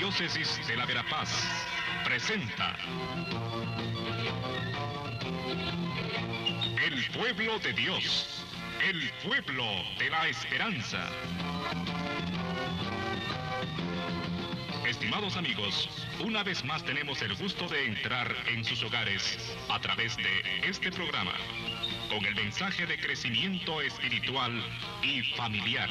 Arquidiócesis de la Verapaz presenta El Pueblo de Dios, el pueblo de la esperanza. Estimados amigos, una vez más tenemos el gusto de entrar en sus hogares a través de este programa, con el mensaje de crecimiento espiritual y familiar.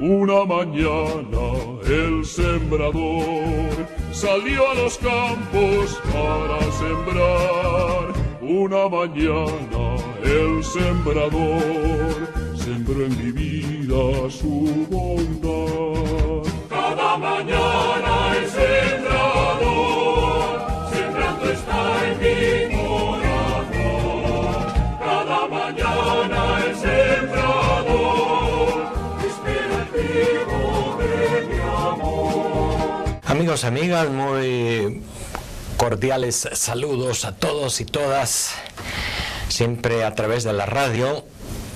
Una mañana el sembrador salió a los campos para sembrar. Una mañana el sembrador sembró en mi vida su bondad. Cada mañana el sembrador sembrando está en mi corazón. Cada mañana el sembrador Amigos, amigas, muy cordiales saludos a todos y todas, siempre a través de la radio,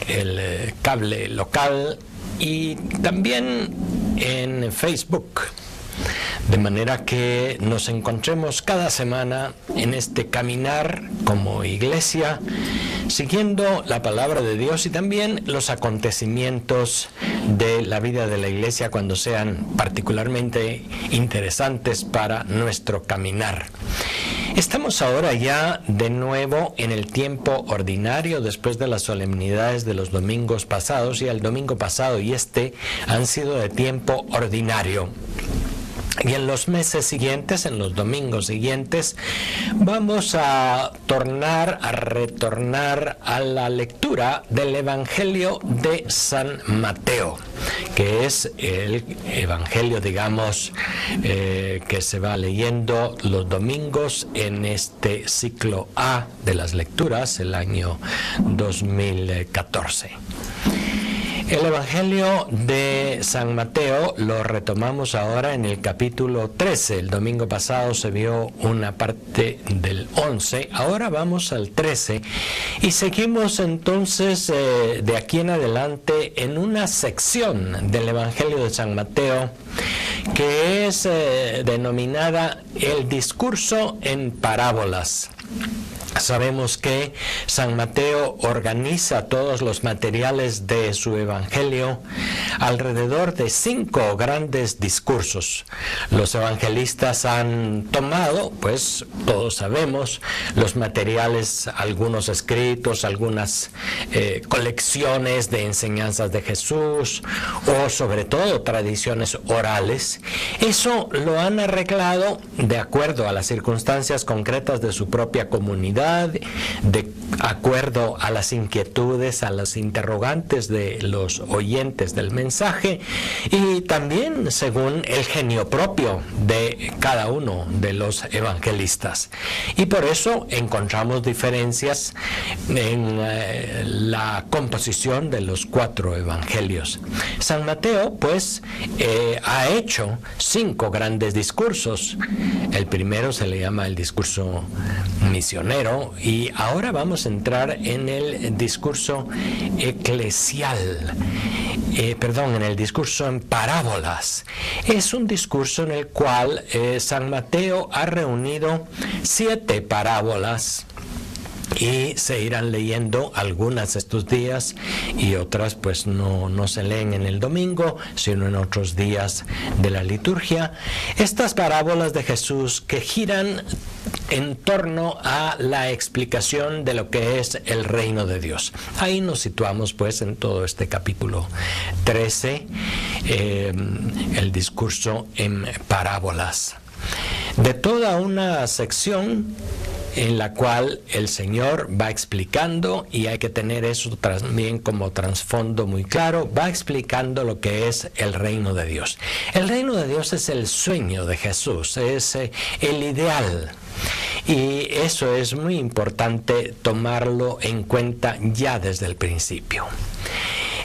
el cable local y también en Facebook, de manera que nos encontremos cada semana en este caminar como iglesia, siguiendo la palabra de Dios y también los acontecimientos de la vida de la iglesia cuando sean particularmente interesantes para nuestro caminar. Estamos ahora ya de nuevo en el tiempo ordinario después de las solemnidades de los domingos pasados, y el domingo pasado y este han sido de tiempo ordinario. Y en los meses siguientes, en los domingos siguientes, vamos a retornar a la lectura del Evangelio de San Mateo, que es el Evangelio, digamos, que se va leyendo los domingos en este ciclo A de las lecturas, el año 2014. El Evangelio de San Mateo lo retomamos ahora en el capítulo 13. El domingo pasado se vio una parte del 11, ahora vamos al 13 y seguimos entonces de aquí en adelante en una sección del Evangelio de San Mateo que es denominada el discurso en parábolas. Sabemos que San Mateo organiza todos los materiales de su Evangelio alrededor de 5 grandes discursos. Los evangelistas han tomado, pues todos sabemos, los materiales, algunos escritos, algunas colecciones de enseñanzas de Jesús o sobre todo tradiciones orales. Eso lo han arreglado de acuerdo a las circunstancias concretas de su propia comunidad, de acuerdo a las inquietudes, a las interrogantes de los oyentes del mensaje y también según el genio propio de cada uno de los evangelistas. Y por eso encontramos diferencias en la composición de los 4 evangelios. San Mateo, pues, ha hecho 5 grandes discursos. El primero se le llama el discurso misionero, y ahora vamos a entrar en el discurso eclesial, en el discurso en parábolas. Es un discurso en el cual San Mateo ha reunido 7 parábolas y se irán leyendo algunas estos días y otras pues no se leen en el domingo, sino en otros días de la liturgia. Estas parábolas de Jesús que giran en torno a la explicación de lo que es el reino de Dios. Ahí nos situamos pues en todo este capítulo 13, el discurso en parábolas. De toda una sección en la cual el Señor va explicando, y hay que tener eso también como trasfondo muy claro, va explicando lo que es el reino de Dios. El reino de Dios es el sueño de Jesús, es el ideal. Y eso es muy importante tomarlo en cuenta ya desde el principio.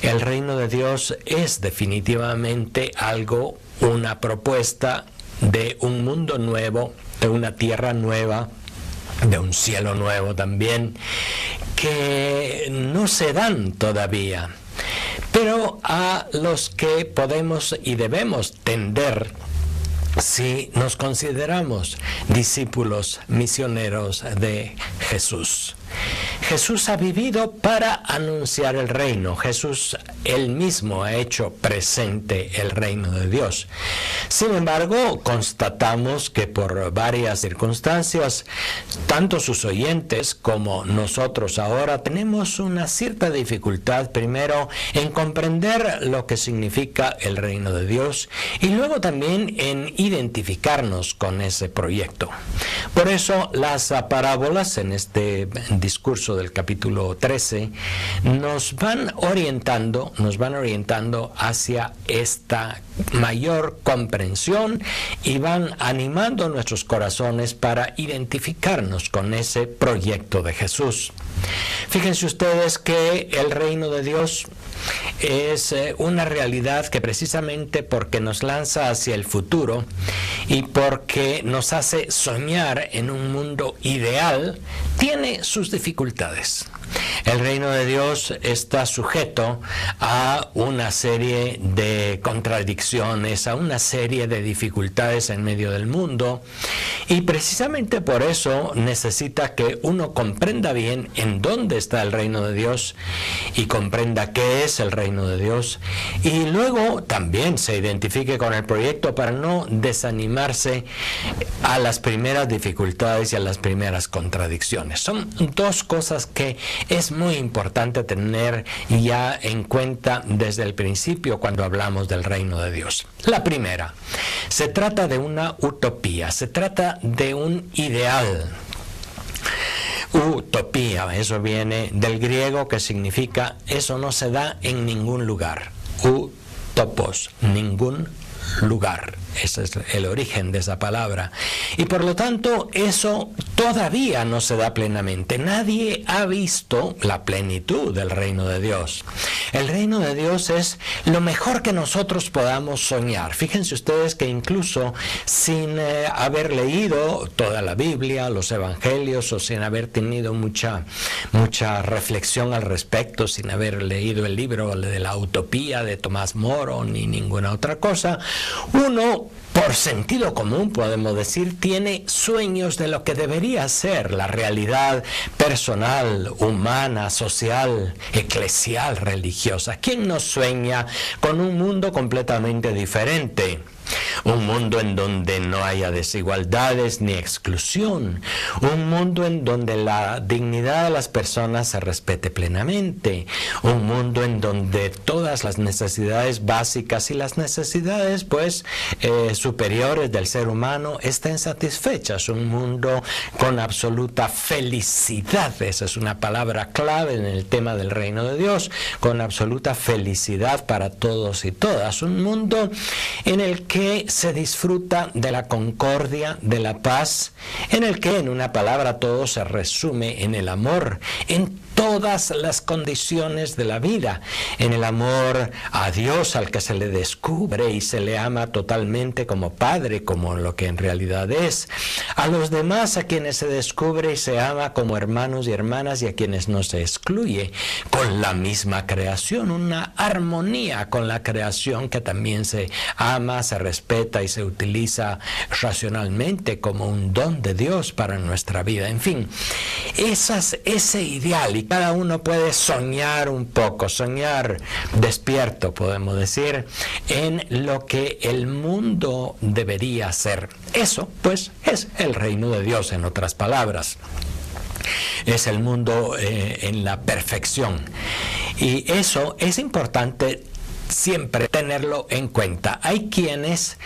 El reino de Dios es definitivamente algo, una propuesta de un mundo nuevo, de una tierra nueva, de un cielo nuevo también, que no se dan todavía, pero a los que podemos y debemos tender si nos consideramos discípulos misioneros de Jesús. Jesús ha vivido para anunciar el reino. Jesús él mismo ha hecho presente el reino de Dios. Sin embargo, constatamos que por varias circunstancias, tanto sus oyentes como nosotros ahora tenemos una cierta dificultad, primero, en comprender lo que significa el reino de Dios y luego también en identificarnos con ese proyecto. Por eso, las parábolas en este discurso del capítulo 13 nos van orientando hacia esta mayor comprensión y van animando nuestros corazones para identificarnos con ese proyecto de Jesús. Fíjense ustedes que el reino de Dios es una realidad que precisamente porque nos lanza hacia el futuro y porque nos hace soñar en un mundo ideal, tiene sus dificultades. El reino de Dios está sujeto a una serie de contradicciones, a una serie de dificultades en medio del mundo, y precisamente por eso necesita que uno comprenda bien en dónde está el reino de Dios y comprenda qué es el reino de Dios, y luego también se identifique con el proyecto para no desanimarse a las primeras dificultades y a las primeras contradicciones. Son dos cosas que es muy importante tener ya en cuenta desde el principio cuando hablamos del reino de Dios. La primera, se trata de una utopía, se trata de un ideal. Utopía, eso viene del griego que significa eso no se da en ningún lugar. Utopos, ningún lugar. Ese es el origen de esa palabra. Y por lo tanto, eso todavía no se da plenamente. Nadie ha visto la plenitud del reino de Dios. El reino de Dios es lo mejor que nosotros podamos soñar. Fíjense ustedes que incluso sin haber leído toda la Biblia, los evangelios, o sin haber tenido mucha reflexión al respecto, sin haber leído el libro de la utopía de Tomás Moro ni ninguna otra cosa, uno, por sentido común, podemos decir, tiene sueños de lo que debería ser la realidad personal, humana, social, eclesial, religiosa. ¿Quién no sueña con un mundo completamente diferente? Un mundo en donde no haya desigualdades ni exclusión. Un mundo en donde la dignidad de las personas se respete plenamente. Un mundo en donde todas las necesidades básicas y las necesidades superiores del ser humano estén satisfechas. Un mundo con absoluta felicidad. Esa es una palabra clave en el tema del reino de Dios. Con absoluta felicidad para todos y todas. Un mundo en el que se disfruta de la concordia, de la paz, en el que, en una palabra, todo se resume en el amor, en todas las condiciones de la vida, en el amor a Dios al que se le descubre y se le ama totalmente como Padre, como lo que en realidad es, a los demás a quienes se descubre y se ama como hermanos y hermanas y a quienes no se excluye, con la misma creación, una armonía con la creación que también se ama, se respeta y se utiliza racionalmente como un don de Dios para nuestra vida. En fin, ese ideal, y cada uno puede soñar un poco, soñar despierto, podemos decir, en lo que el mundo debería ser. Eso, pues, es el reino de Dios, en otras palabras. Es el mundo en la perfección. Y eso es importante siempre tenerlo en cuenta. Hay quienes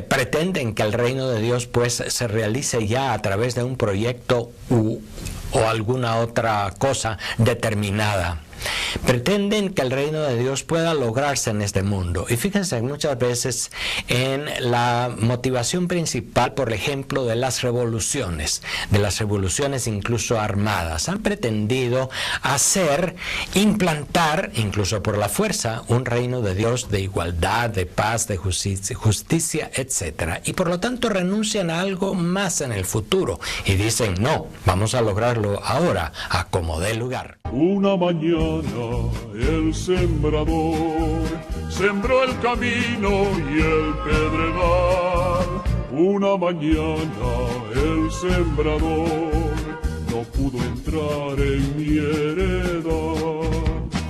pretenden que el reino de Dios pues se realice ya a través de un proyecto o alguna otra cosa determinada. Pretenden que el reino de Dios pueda lograrse en este mundo. Y fíjense muchas veces en la motivación principal, por ejemplo, de las revoluciones incluso armadas. Han pretendido implantar, incluso por la fuerza, un reino de Dios de igualdad, de paz, de justicia, etc. Y por lo tanto renuncian a algo más en el futuro. Y dicen, no, vamos a lograrlo ahora, a como dé lugar. Una mañana el sembrador sembró el camino y el pedregal. Una mañana el sembrador no pudo entrar en mi heredad.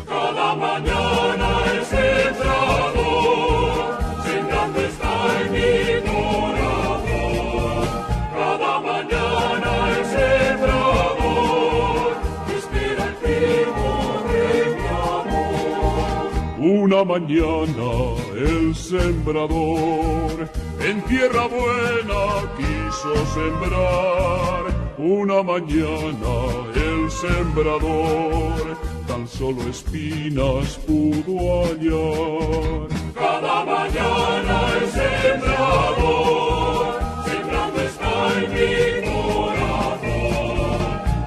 Cada mañana el sembrador sembrando está en mi corazón. Cada mañana el sembrador espera el trigo de mi amor. Una mañana el sembrador en tierra buena quiso sembrar. Una mañana el sembrador tan solo espinas pudo hallar. Cada mañana el sembrador sembrando está en mi corazón.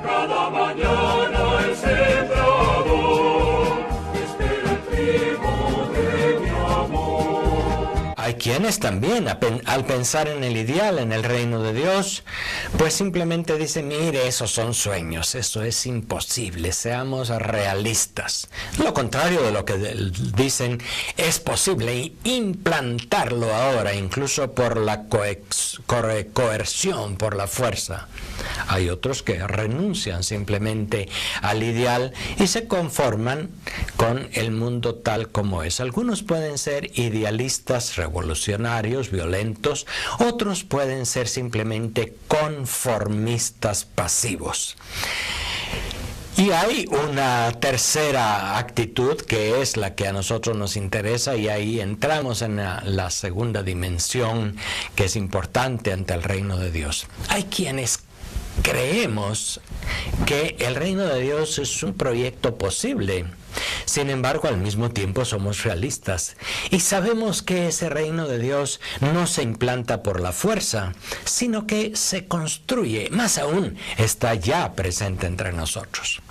Cada mañana el sembrador espera el trigo de mi amor. Hay quienes también, al pensar en el ideal, en el reino de Dios, pues simplemente dicen, mire, esos son sueños, eso es imposible, seamos realistas. Lo contrario de lo que dicen, es posible implantarlo ahora, incluso por la coerción, por la fuerza. Hay otros que renuncian simplemente al ideal y se conforman con el mundo tal como es. Algunos pueden ser idealistas revolucionarios, violentos, otros pueden ser simplemente conformistas pasivos. Y hay una tercera actitud que es la que a nosotros nos interesa, y ahí entramos en la segunda dimensión que es importante ante el reino de Dios. Hay quienes creemos que el reino de Dios es un proyecto posible. Sin embargo, al mismo tiempo somos realistas y sabemos que ese reino de Dios no se implanta por la fuerza, sino que se construye, más aún, está ya presente entre nosotros.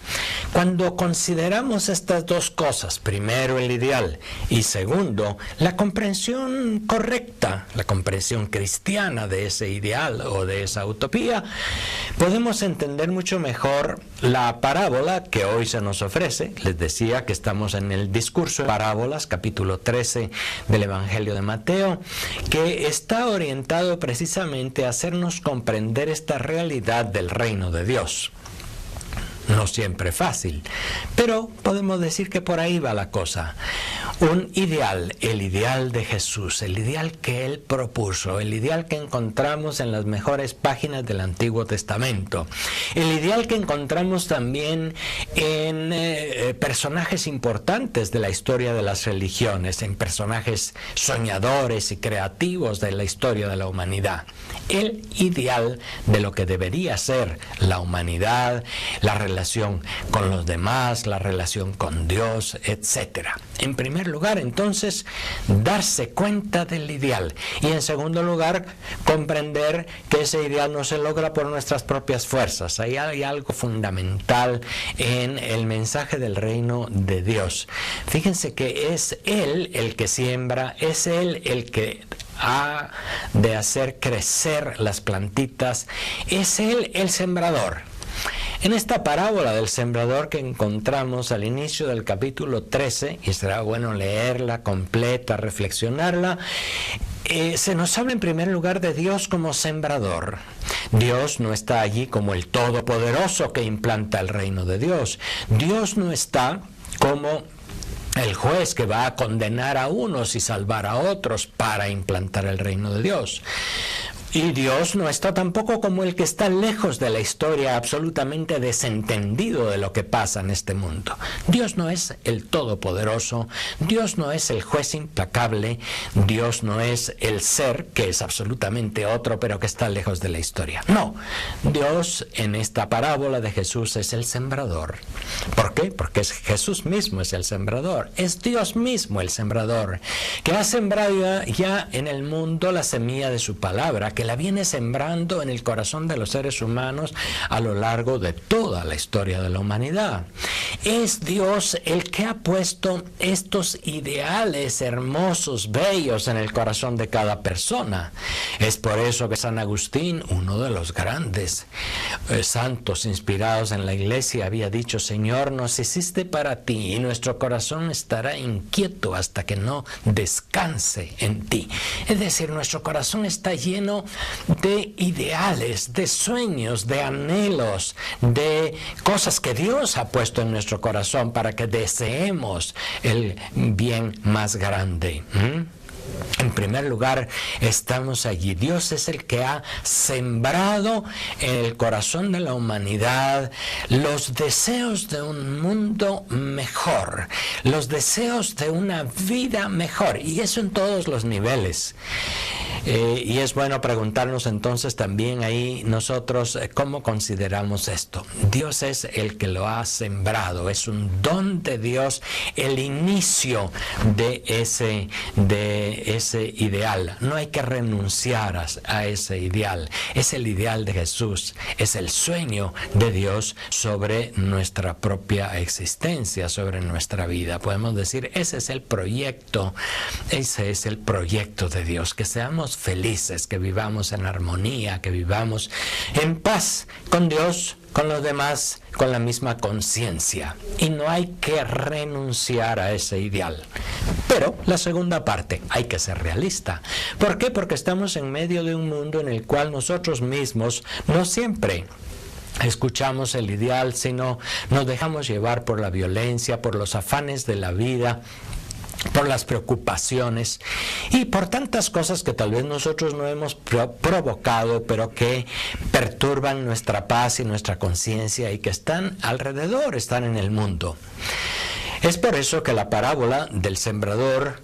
Cuando consideramos estas dos cosas, primero el ideal y segundo, la comprensión correcta, la comprensión cristiana de ese ideal o de esa utopía, podemos entender mucho mejor la parábola que hoy se nos ofrece. Les decía que estamos en el discurso de parábolas, capítulo 13 del Evangelio de Mateo, que está orientado precisamente a hacernos comprender esta realidad del reino de Dios. No siempre fácil, pero podemos decir que por ahí va la cosa. Un ideal, el ideal de Jesús, el ideal que Él propuso, el ideal que encontramos en las mejores páginas del Antiguo Testamento, el ideal que encontramos también en personajes importantes de la historia de las religiones, en personajes soñadores y creativos de la historia de la humanidad. El ideal de lo que debería ser la humanidad, la relación con los demás, la relación con Dios, etc. En primer lugar, entonces, darse cuenta del ideal. Y en segundo lugar, comprender que ese ideal no se logra por nuestras propias fuerzas. Ahí hay algo fundamental en el mensaje del reino de Dios. Fíjense que es Él el que siembra, es Él el que ha de hacer crecer las plantitas, es Él el sembrador. En esta parábola del sembrador que encontramos al inicio del capítulo 13, y será bueno leerla completa, reflexionarla, se nos habla en primer lugar de Dios como sembrador. Dios no está allí como el Todopoderoso que implanta el reino de Dios. Dios no está como el juez que va a condenar a unos y salvar a otros para implantar el reino de Dios. Y Dios no está tampoco como el que está lejos de la historia, absolutamente desentendido de lo que pasa en este mundo. Dios no es el todopoderoso, Dios no es el juez implacable, Dios no es el ser que es absolutamente otro, pero que está lejos de la historia. No, Dios en esta parábola de Jesús es el sembrador. ¿Por qué? Porque Jesús mismo es el sembrador, es Dios mismo el sembrador, que ha sembrado ya en el mundo la semilla de su palabra, que la viene sembrando en el corazón de los seres humanos a lo largo de toda la historia de la humanidad. Es Dios el que ha puesto estos ideales hermosos, bellos en el corazón de cada persona. Es por eso que San Agustín, uno de los grandes santos inspirados en la Iglesia, había dicho: Señor, nos hiciste para ti y nuestro corazón estará inquieto hasta que no descanse en ti. Es decir, nuestro corazón está lleno de ideales, de sueños, de anhelos, de cosas que Dios ha puesto en nuestro corazón para que deseemos el bien más grande. En primer lugar, estamos allí. Dios es el que ha sembrado en el corazón de la humanidad los deseos de un mundo mejor, los deseos de una vida mejor, y eso en todos los niveles. Y es bueno preguntarnos entonces también ahí nosotros cómo consideramos esto. Dios es el que lo ha sembrado, es un don de Dios, el inicio de ese ideal. No hay que renunciar a ese ideal. Es el ideal de Jesús, es el sueño de Dios sobre nuestra propia existencia, sobre nuestra vida. Podemos decir, ese es el proyecto de Dios, que seamos felices, que vivamos en armonía, que vivamos en paz con Dios, con los demás, con la misma conciencia. Y no hay que renunciar a ese ideal. Pero la segunda parte, hay que ser realista. ¿Por qué? Porque estamos en medio de un mundo en el cual nosotros mismos no siempre escuchamos el ideal, sino nos dejamos llevar por la violencia, por los afanes de la vida, por las preocupaciones y por tantas cosas que tal vez nosotros no hemos provocado, pero que perturban nuestra paz y nuestra conciencia y que están alrededor, están en el mundo. Es por eso que la parábola del sembrador,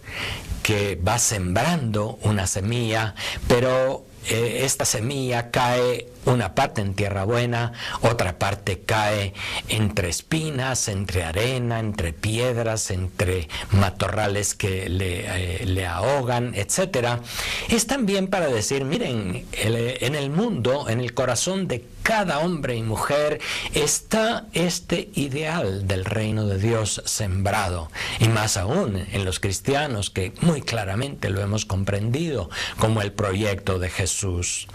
que va sembrando una semilla, pero esta semilla cae una parte en tierra buena, otra parte cae entre espinas, entre arena, entre piedras, entre matorrales que le ahogan, etc. Es también para decir, miren, en el mundo, en el corazón de cada hombre y mujer está este ideal del reino de Dios sembrado, y más aún en los cristianos, que muy claramente lo hemos comprendido como el proyecto de Jesús.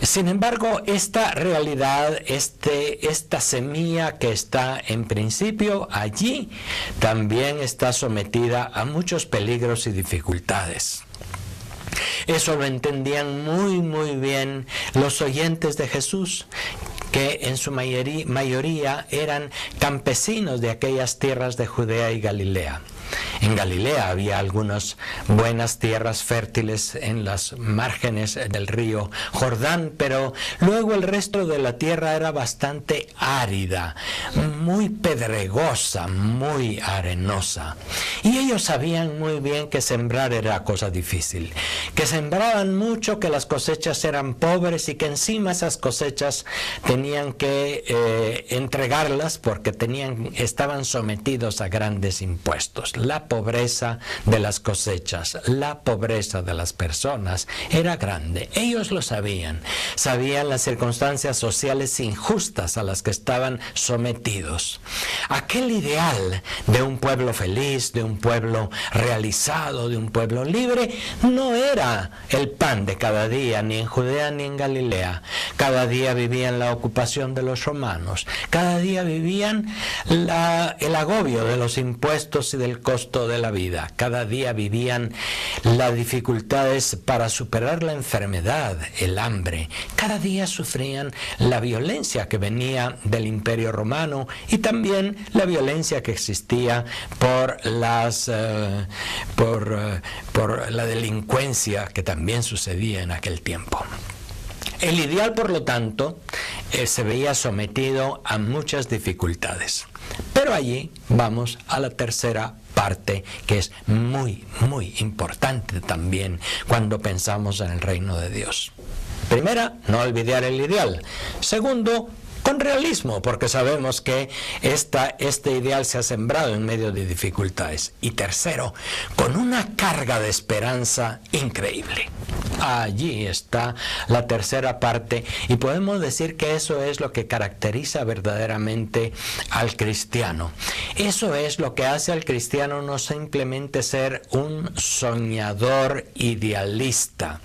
Sin embargo, esta realidad, esta semilla que está en principio allí, también está sometida a muchos peligros y dificultades. Eso lo entendían muy bien los oyentes de Jesús, que en su mayoría eran campesinos de aquellas tierras de Judea y Galilea. En Galilea había algunas buenas tierras fértiles en las márgenes del río Jordán, pero luego el resto de la tierra era bastante árida, muy pedregosa, muy arenosa. Y ellos sabían muy bien que sembrar era cosa difícil, que sembraban mucho, que las cosechas eran pobres y que encima esas cosechas tenían que entregarlas porque estaban sometidos a grandes impuestos. La pobreza de las cosechas, la pobreza de las personas era grande. Ellos lo sabían las circunstancias sociales injustas a las que estaban sometidos. Aquel ideal de un pueblo feliz, de un pueblo realizado, de un pueblo libre, no era el pan de cada día, ni en Judea ni en Galilea. Cada día vivían la ocupación de los romanos, cada día vivían el agobio de los impuestos y del costo reto de la vida. Cada día vivían las dificultades para superar la enfermedad, el hambre. Cada día sufrían la violencia que venía del Imperio Romano y también la violencia que existía por la delincuencia que también sucedía en aquel tiempo. El ideal, por lo tanto, se veía sometido a muchas dificultades. Pero allí vamos a la tercera parte, que es muy, muy importante también cuando pensamos en el reino de Dios. Primera, no olvidar el ideal. Segundo, con realismo, porque sabemos que este ideal se ha sembrado en medio de dificultades. Y tercero, con una carga de esperanza increíble. Allí está la tercera parte, y podemos decir que eso es lo que caracteriza verdaderamente al cristiano. Eso es lo que hace al cristiano no simplemente ser un soñador idealista.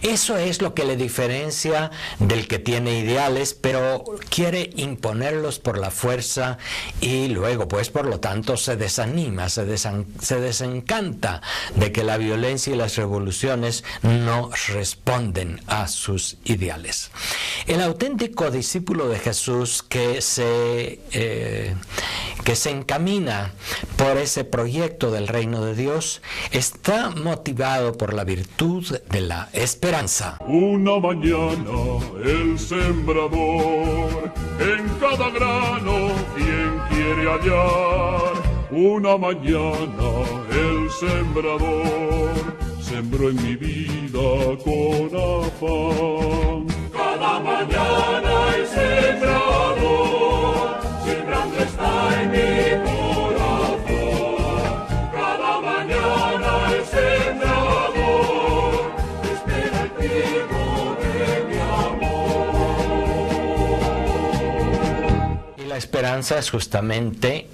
Eso es lo que le diferencia del que tiene ideales, pero quiere imponerlos por la fuerza y luego, pues, por lo tanto, se desanima, se desencanta de que la violencia y las revoluciones no responden a sus ideales. El auténtico discípulo de Jesús que se encamina por ese proyecto del reino de Dios está motivado por la virtud de la esperanza. Una mañana el sembrador en cada grano quien quiere hallar. Una mañana el sembrador sembró en mi vida con afán. Cada mañana el sembrador sembrando está en mi corazón. Cada mañana el sembrador espera el trigo de mi amor. Y la esperanza es justamente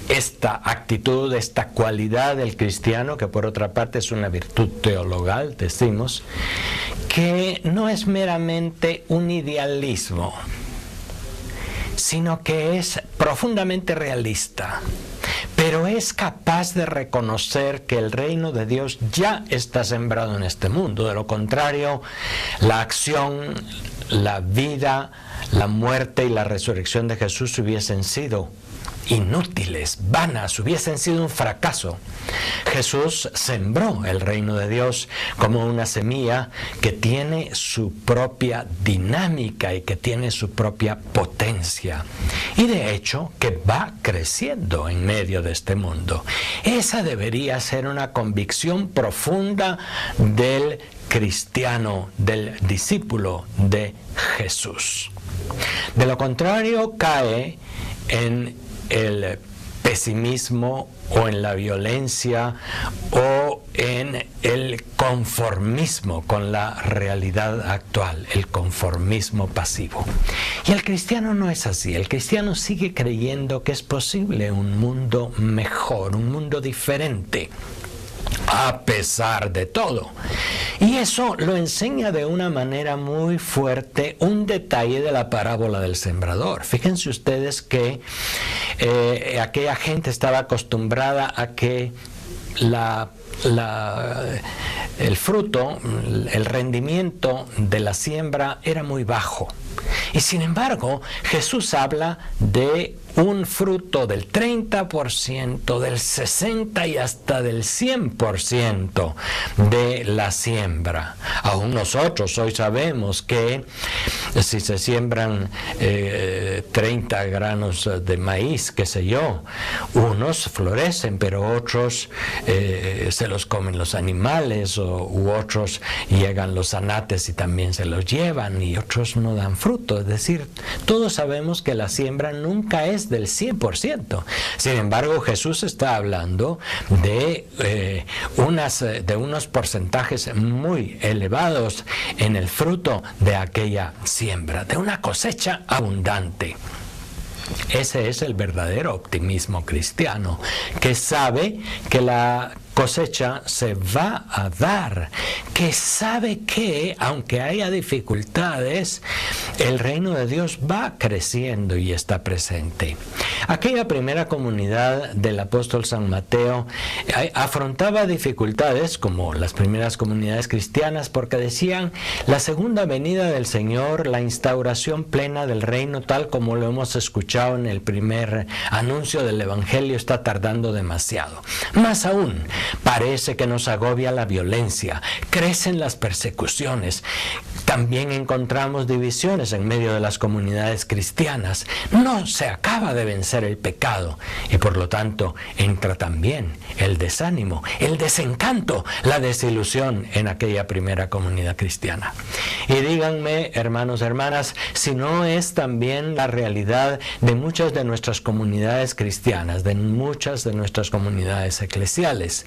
esta actitud, esta cualidad del cristiano, que por otra parte es una virtud teologal, decimos, que no es meramente un idealismo, sino que es profundamente realista, pero es capaz de reconocer que el reino de Dios ya está sembrado en este mundo. De lo contrario, la acción, la vida, la muerte y la resurrección de Jesús hubiesen sido inútiles, vanas, hubiesen sido un fracaso. Jesús sembró el reino de Dios como una semilla que tiene su propia dinámica y que tiene su propia potencia, y de hecho que va creciendo en medio de este mundo. Esa debería ser una convicción profunda del cristiano, del discípulo de Jesús. De lo contrario, cae en el pesimismo o en la violencia o en el conformismo con la realidad actual, el conformismo pasivo. Y el cristiano no es así. El cristiano sigue creyendo que es posible un mundo mejor, un mundo diferente, a pesar de todo. Y eso lo enseña de una manera muy fuerte un detalle de la parábola del sembrador. Fíjense ustedes que aquella gente estaba acostumbrada a que el fruto, el rendimiento de la siembra era muy bajo. Y sin embargo, Jesús habla de un fruto del 30%, del 60% y hasta del 100% de la siembra. Aún nosotros hoy sabemos que si se siembran 30 granos de maíz, qué sé yo, unos florecen, pero otros se los comen los animales, u otros llegan los anates y también se los llevan, y otros no dan fruto. Es decir, todos sabemos que la siembra nunca es del 100%. Sin embargo, Jesús está hablando de unos porcentajes muy elevados en el fruto de aquella siembra, de una cosecha abundante. Ese es el verdadero optimismo cristiano, que sabe que la cosecha se va a dar, que sabe que, aunque haya dificultades, el reino de Dios va creciendo y está presente. Aquella primera comunidad del apóstol San Mateo afrontaba dificultades como las primeras comunidades cristianas, porque decían: la segunda venida del Señor, la instauración plena del reino, tal como lo hemos escuchado en el primer anuncio del Evangelio, está tardando demasiado. Más aún, parece que nos agobia la violencia, crecen las persecuciones. También encontramos divisiones en medio de las comunidades cristianas. No se acaba de vencer el pecado y por lo tanto entra también el desánimo, el desencanto, la desilusión en aquella primera comunidad cristiana. Y díganme, hermanos, hermanas, si no es también la realidad de muchas de nuestras comunidades cristianas, de muchas de nuestras comunidades eclesiales.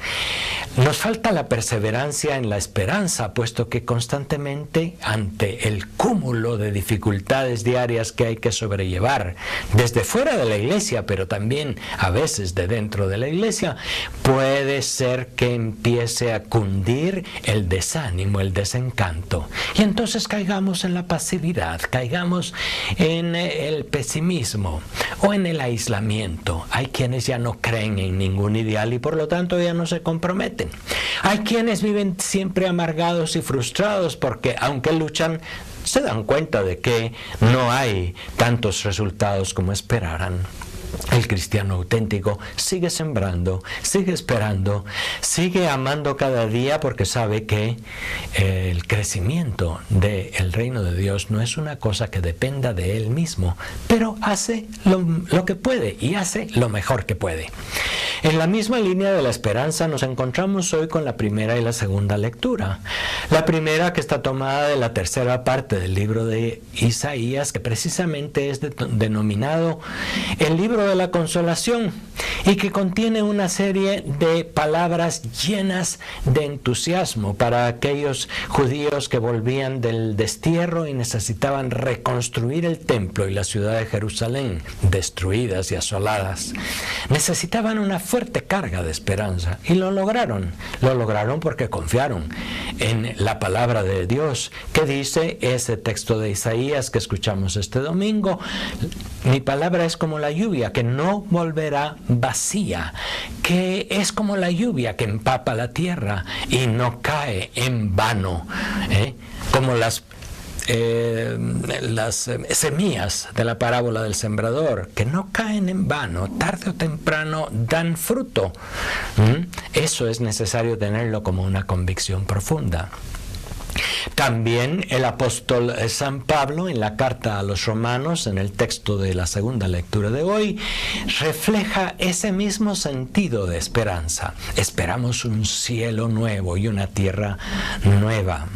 Nos falta la perseverancia en la esperanza, puesto que constantemente, ante el cúmulo de dificultades diarias que hay que sobrellevar desde fuera de la iglesia, pero también a veces de dentro de la iglesia, puede ser que empiece a cundir el desánimo, el desencanto, y entonces caigamos en la pasividad, caigamos en el pesimismo o en el aislamiento. Hay quienes ya no creen en ningún ideal y por lo tanto ya no se comprometen. Hay quienes viven siempre amargados y frustrados porque, aunque luchan, se dan cuenta de que no hay tantos resultados como esperaran. El cristiano auténtico sigue sembrando, sigue esperando, sigue amando cada día porque sabe que el crecimiento del reino de Dios no es una cosa que dependa de él mismo, pero hace lo que puede y hace lo mejor que puede. En la misma línea de la esperanza nos encontramos hoy con la primera y la segunda lectura. La primera, que está tomada de la tercera parte del libro de Isaías, que precisamente es denominado el libro de la consolación y que contiene una serie de palabras llenas de entusiasmo para aquellos judíos que volvían del destierro y necesitaban reconstruir el templo y la ciudad de Jerusalén, destruidas y asoladas. Necesitaban una fuerte carga de esperanza y lo lograron porque confiaron en la palabra de Dios, que dice ese texto de Isaías que escuchamos este domingo: mi palabra es como la lluvia que no volverá vacía, que es como la lluvia que empapa la tierra y no cae en vano, como las semillas de la parábola del sembrador, que no caen en vano, tarde o temprano dan fruto. Eso es necesario tenerlo como una convicción profunda. También el apóstol San Pablo, en la carta a los Romanos, en el texto de la segunda lectura de hoy, refleja ese mismo sentido de esperanza. Esperamos un cielo nuevo y una tierra nueva.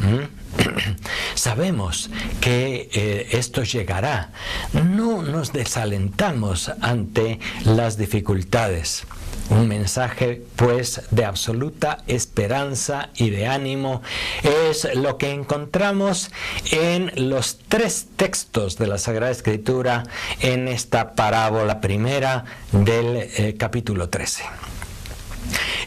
Sabemos que esto llegará. No nos desalentamos ante las dificultades. Un mensaje, pues, de absoluta esperanza y de ánimo es lo que encontramos en los tres textos de la Sagrada Escritura en esta parábola primera del capítulo 13.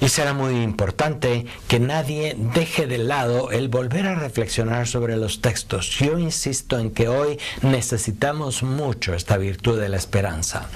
Y será muy importante que nadie deje de lado el volver a reflexionar sobre los textos. Yo insisto en que hoy necesitamos mucho esta virtud de la esperanza.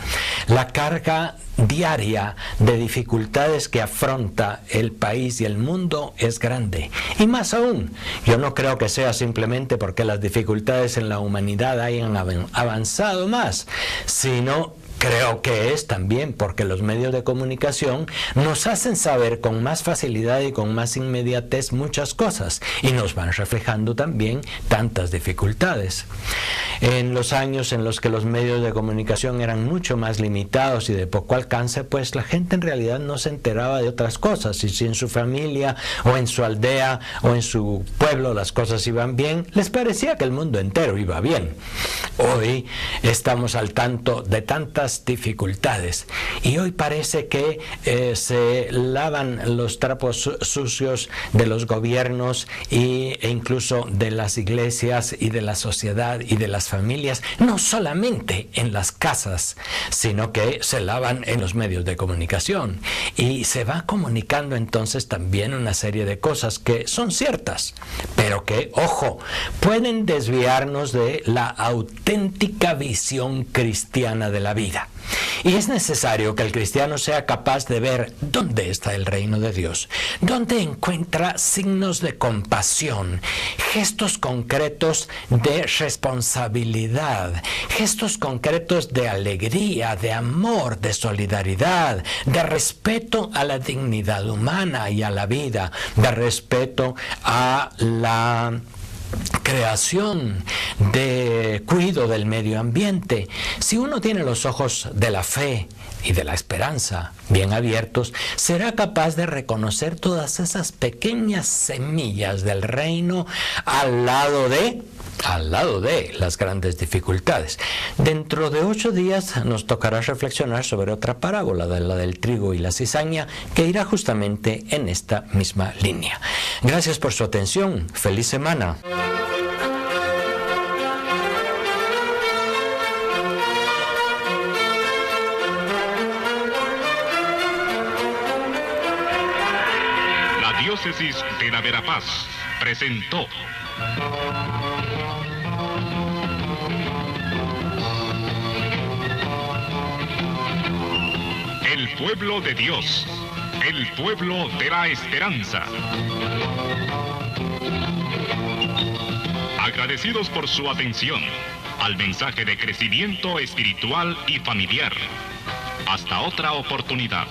La carga diaria de dificultades que afronta el país y el mundo es grande. Y más aún, yo no creo que sea simplemente porque las dificultades en la humanidad hayan avanzado más, sino creo que es también porque los medios de comunicación nos hacen saber con más facilidad y con más inmediatez muchas cosas y nos van reflejando también tantas dificultades. En los años en los que los medios de comunicación eran mucho más limitados y de poco alcance, pues la gente en realidad no se enteraba de otras cosas, y si en su familia o en su aldea o en su pueblo las cosas iban bien, les parecía que el mundo entero iba bien. Hoy estamos al tanto de tantas esas dificultades. Y hoy parece que se lavan los trapos sucios de los gobiernos e incluso de las iglesias y de la sociedad y de las familias, no solamente en las casas, sino que se lavan en los medios de comunicación. Y se va comunicando entonces también una serie de cosas que son ciertas, pero que, ojo, pueden desviarnos de la auténtica visión cristiana de la vida. Y es necesario que el cristiano sea capaz de ver dónde está el reino de Dios, dónde encuentra signos de compasión, gestos concretos de responsabilidad, gestos concretos de alegría, de amor, de solidaridad, de respeto a la dignidad humana y a la vida, de respeto a la creación, de cuidado del medio ambiente. Si uno tiene los ojos de la fe y de la esperanza bien abiertos, será capaz de reconocer todas esas pequeñas semillas del reino al lado de las grandes dificultades. Dentro de 8 días nos tocará reflexionar sobre otra parábola, la del trigo y la cizaña, que irá justamente en esta misma línea. Gracias por su atención. Feliz semana. La Diócesis de la Verapaz presentó El pueblo de Dios, el pueblo de la esperanza. Agradecidos por su atención al mensaje de crecimiento espiritual y familiar. Hasta otra oportunidad.